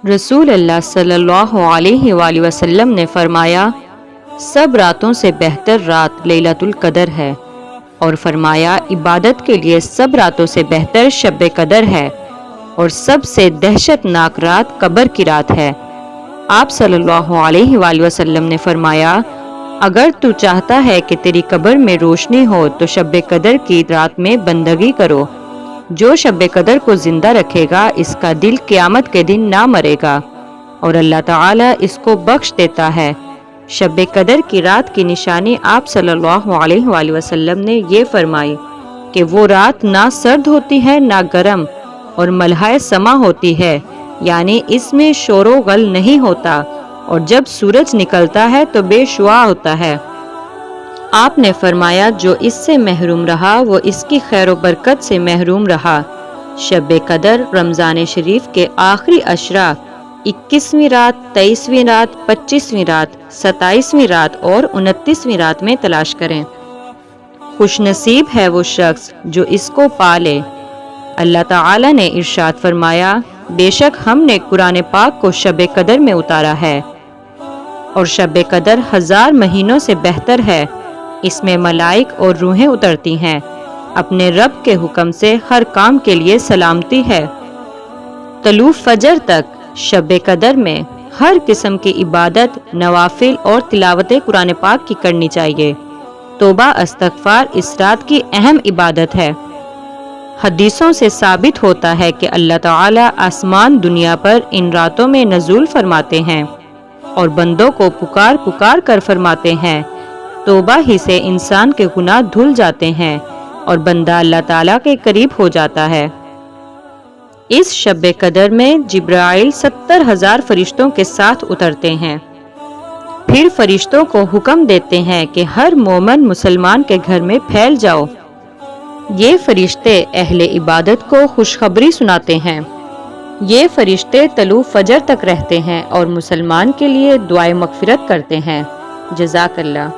رسول اللہ صلی اللہ علیہ وآلہ وسلم نے فرمایا، سب راتوں سے بہتر رات لیلۃ القدر ہے، اور فرمایا عبادت کے لیے سب راتوں سے بہتر شب قدر ہے، اور سب سے دہشت ناک رات قبر کی رات ہے۔ آپ صلی اللہ علیہ وآلہ وسلم نے فرمایا، اگر تو چاہتا ہے کہ تیری قبر میں روشنی ہو تو شب قدر کی رات میں بندگی کرو۔ جو شب قدر کو زندہ رکھے گا اس کا دل قیامت کے دن نہ مرے گا، اور اللہ تعالیٰ اس کو بخش دیتا ہے۔ شب قدر کی رات کی نشانی آپ صلی اللہ علیہ وآلہ وسلم نے یہ فرمائی کہ وہ رات نہ سرد ہوتی ہے نہ گرم، اور ملحہ سما ہوتی ہے، یعنی اس میں شور و غل نہیں ہوتا، اور جب سورج نکلتا ہے تو بے شعاع ہوتا ہے۔ آپ نے فرمایا، جو اس سے محروم رہا وہ اس کی خیر و برکت سے محروم رہا۔ شب قدر رمضان شریف کے آخری عشرہ 21ویں رات، 23ویں رات، 25ویں رات، 27ویں رات اور 29ویں رات میں تلاش کریں۔ خوش نصیب ہے وہ شخص جو اس کو پا لے۔ اللہ تعالیٰ نے ارشاد فرمایا، بے شک ہم نے قرآن پاک کو شب قدر میں اتارا ہے، اور شب قدر 1000 مہینوں سے بہتر ہے۔ اس میں ملائک اور روحیں اترتی ہیں، اپنے رب کے حکم سے ہر کام کے لیے سلامتی ہے۔ طلوع فجر تک شب قدر میں ہر قسم کی عبادت، نوافل اور تلاوت قرآن پاک کی کرنی چاہیے۔ توبہ استغفار اس رات کی اہم عبادت ہے۔ حدیثوں سے ثابت ہوتا ہے کہ اللہ تعالیٰ آسمان دنیا پر ان راتوں میں نزول فرماتے ہیں، اور بندوں کو پکار پکار کر فرماتے ہیں۔ توبہ ہی سے انسان کے گناہ دھل جاتے ہیں، اور بندہ اللہ تعالیٰ کے قریب ہو جاتا ہے۔ اس شب قدر میں جبرائیل 70,000 فرشتوں کے ساتھ اترتے ہیں، پھر فرشتوں کو حکم دیتے ہیں کہ ہر مومن مسلمان کے گھر میں پھیل جاؤ۔ یہ فرشتے اہل عبادت کو خوشخبری سناتے ہیں۔ یہ فرشتے طلوع فجر تک رہتے ہیں اور مسلمان کے لیے دعائے مغفرت کرتے ہیں۔ جزاک اللہ۔